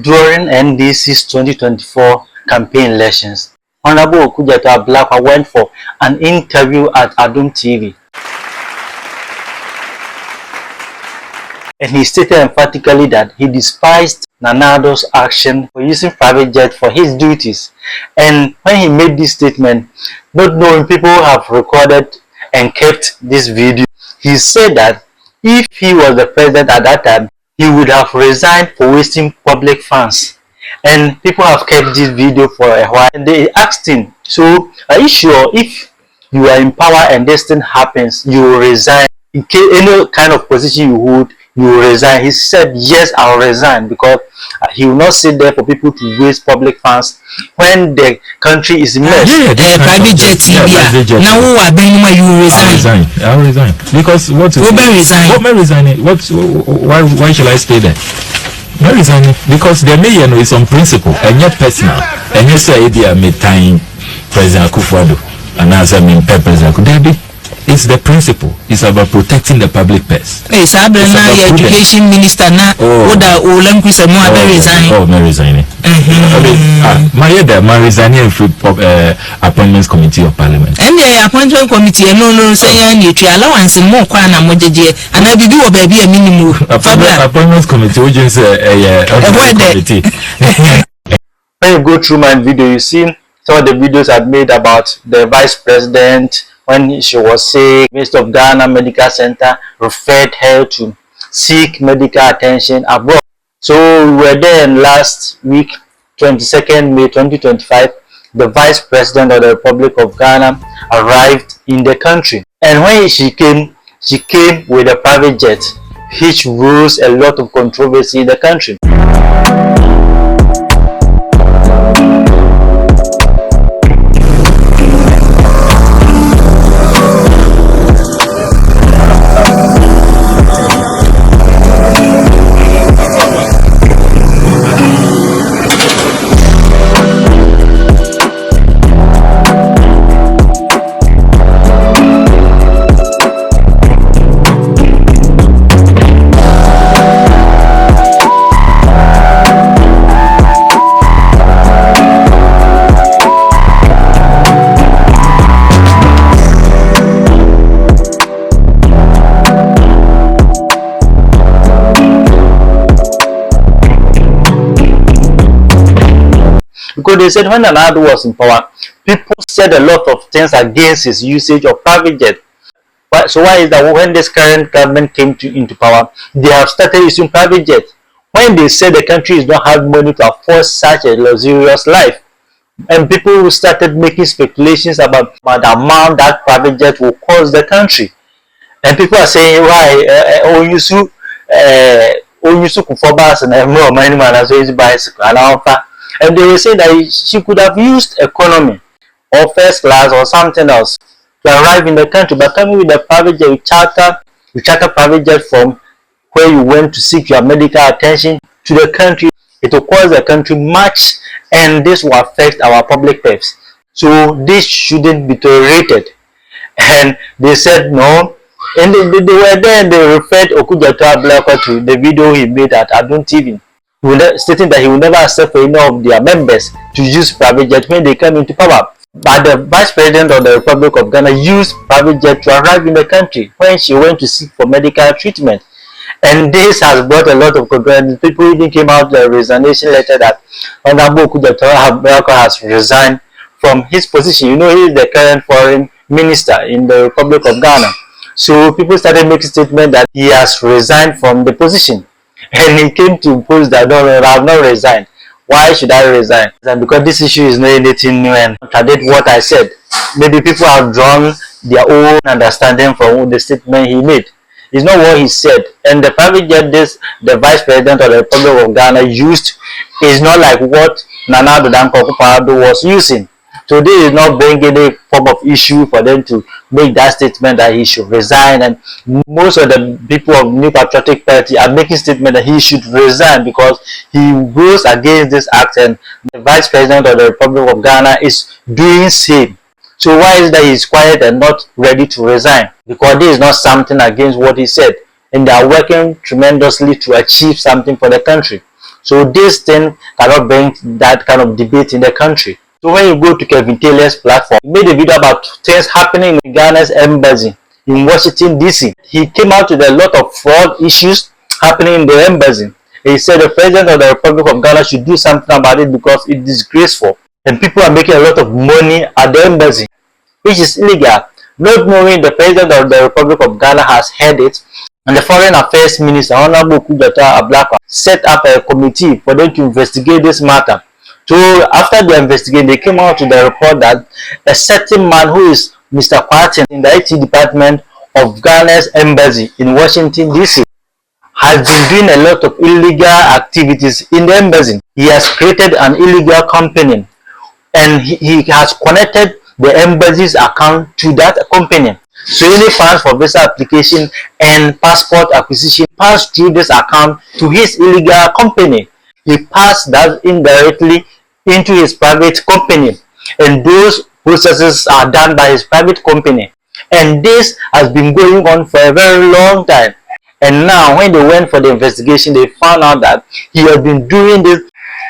During NDC's 2024 campaign elections, Honorable Okudzeto Ablakwa went for an interview at Adum TV. And he stated emphatically that he despised Nana Addo's action for using private jet for his duties. And when he made this statement, not knowing people have recorded and kept this video, he said that if he was the president at that time, he would have resigned for wasting public funds. And people have kept this video for a while. And they asked him, so are you sure if you are in power and this thing happens, you will resign? In case any kind of position you hold, you will resign. He said, yes, I'll resign, because he will not sit there for people to waste public funds when the country is in mess. Private jet. Now who are being you will resign? I'll resign. Because what resign? Why should I stay there? Not resigning because the mayor is on principle and yet personal. And you say they made time President Akufo-Addo and as I mean President Akufo-Addo. It's the principle. It's about protecting the public purse. Hey, Sabra, now your education minister now. Oh, may resign. My resigning from appointments committee of parliament. And the appointment committee, no, say you allowance more kwana mojeje, and I do baby a minimum. Appointments committee, which is a committee. When you go through my video, you see some of the videos I've made about the vice president. When she was sick, Minister of Ghana Medical Center referred her to seek medical attention abroad. So we were there last week, 22nd May 2025. The Vice President of the Republic of Ghana arrived in the country. And when she came with a private jet, which rose a lot of controversy in the country. Because they said when Nana Addo was in power, people said a lot of things against his usage of private jet. So why is that when this current government came into power, they have started using private jet? When they said the country is not having money to afford such a luxurious life, and people started making speculations about the amount that private jet will cost the country. And people are saying, why Onyusu Kufobas and more money man as well as bicycle and alpha. And they were saying that she could have used economy or first class or something else to arrive in the country, but coming with a private jet, you charter private jet from where you went to seek your medical attention to the country. It will cost the country much, and this will affect our public purse. So this shouldn't be tolerated. And they said no. And they were there and they referred Okudzeto Ablakwa to the video he made at Adum TV, stating that he will never accept for any of their members to use private jet when they come into power. But the Vice President of the Republic of Ghana used private jet to arrive in the country when she went to seek for medical treatment. And this has brought a lot of controversy. People even came out with a resignation letter that Honorable Okudzeto Ablakwa has resigned from his position. You know, he is the current foreign minister in the Republic of Ghana. So people started making statement that he has resigned from the position. And he came to post that, no, I have not resigned. Why should I resign? And because this issue is not anything new and contradict what I said. Maybe people have drawn their own understanding from the statement he made. It's not what he said. And the private jet the Vice President of the Republic of Ghana used is not like what Nana Addo was using. So this is not bringing any form of issue for them to make that statement that he should resign. And most of the people of New Patriotic Party are making statement that he should resign because he goes against this act, and the Vice President of the Republic of Ghana is doing same. So why is that he's quiet and not ready to resign? Because this is not something against what he said, and they are working tremendously to achieve something for the country. So this thing cannot bring that kind of debate in the country. So when you go to Kevin Taylor's platform, he made a video about things happening in Ghana's embassy in Washington DC. He came out with a lot of fraud issues happening in the embassy. He said the president of the Republic of Ghana should do something about it because it is disgraceful and people are making a lot of money at the embassy, which is illegal. Not knowing the president of the Republic of Ghana has heard it, and the Foreign Affairs Minister, Honorable Kudata Ablakwa, set up a committee for them to investigate this matter. So after the investigation, they came out with the report that a certain man who is Mr. Kwartin in the IT department of Ghana's embassy in Washington DC has been doing a lot of illegal activities in the embassy. He has created an illegal company and he has connected the embassy's account to that company. So any funds for visa application and passport acquisition pass through this account to his illegal company. He passed that indirectly into his private company, and those processes are done by his private company. And this has been going on for a very long time. And now when they went for the investigation, they found out that he has been doing this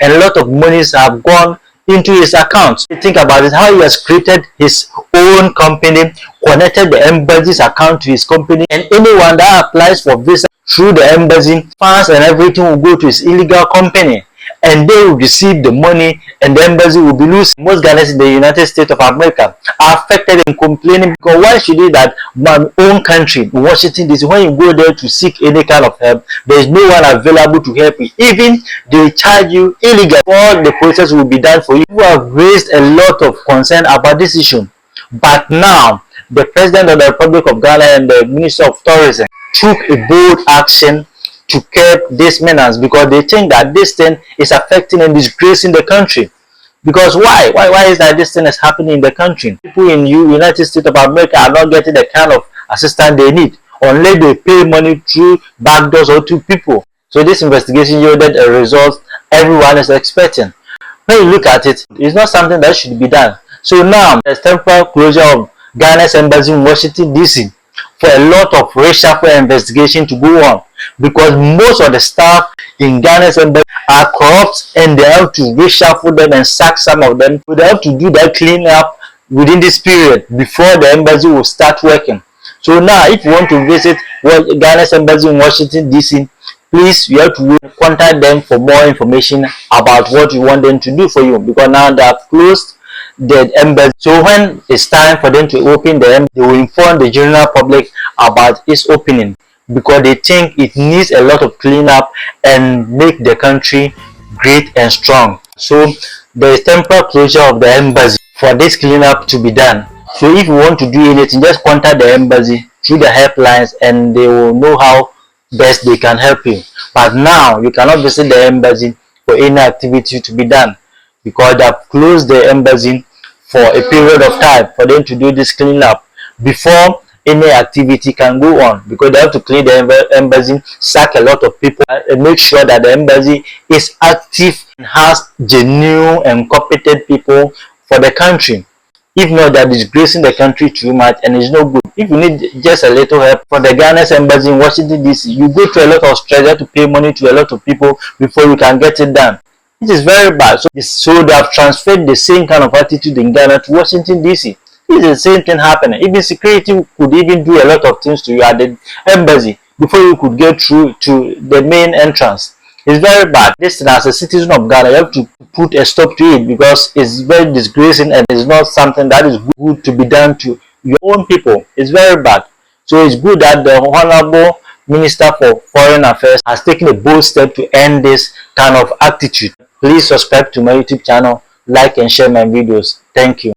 and a lot of monies have gone into his account. Think about it, how he has created his own company, connected the embassy's account to his company, and anyone that applies for visa through the embassy, funds and everything will go to his illegal company, and they will receive the money and the embassy will be losing. Most Ghanaians in the United States of America are affected and complaining because why should it that my own country, Washington DC, when you go there to seek any kind of help, there is no one available to help you. Even they charge you illegal. All the process will be done for you. People have raised a lot of concern about this issue. But now, the President of the Republic of Ghana and the Minister of Tourism took a bold action to curb this menace because they think that this thing is affecting and disgracing the country. Because why is that this thing is happening in the country? People in United States of America are not getting the kind of assistance they need unless they pay money through back doors or to people. So this investigation yielded a result everyone is expecting. When you look at it, it's not something that should be done. So now there's temporary closure of Ghana's embassy in Washington DC for a lot of reshuffle investigation to go on, because most of the staff in Ghana's embassy are corrupt and they have to reshuffle them and sack some of them. So they have to do that cleanup within this period before the embassy will start working. So now if you want to visit Ghana's embassy in Washington DC, please you have to contact them for more information about what you want them to do for you, because now they have closed the embassy. So when it's time for them to open the embassy, they will inform the general public about its opening, because they think it needs a lot of cleanup and make the country great and strong. So there is temporary closure of the embassy for this cleanup to be done. So if you want to do anything, just contact the embassy through the helplines and they will know how best they can help you. But now you cannot visit the embassy for any activity to be done, because they have closed the embassy for a period of time for them to do this cleanup before any activity can go on, because they have to clean the embassy, sack a lot of people, and make sure that the embassy is active and has genuine and competent people for the country. If not, they're disgracing the country too much and it's no good. If you need just a little help for the Ghana's embassy in Washington DC, you go to a lot of stress, you have to pay money to a lot of people before you can get it done. It is very bad. So they have transferred the same kind of attitude in Ghana to Washington DC. It's the same thing happening. Even security could even do a lot of things to you at the embassy before you could get through to the main entrance. It's very bad. This, as a citizen of Ghana, you have to put a stop to it, because it's very disgracing and it's not something that is good to be done to your own people. It's very bad. So it's good that the Honorable Minister for Foreign Affairs has taken a bold step to end this kind of attitude. Please subscribe to my YouTube channel, like and share my videos. Thank you.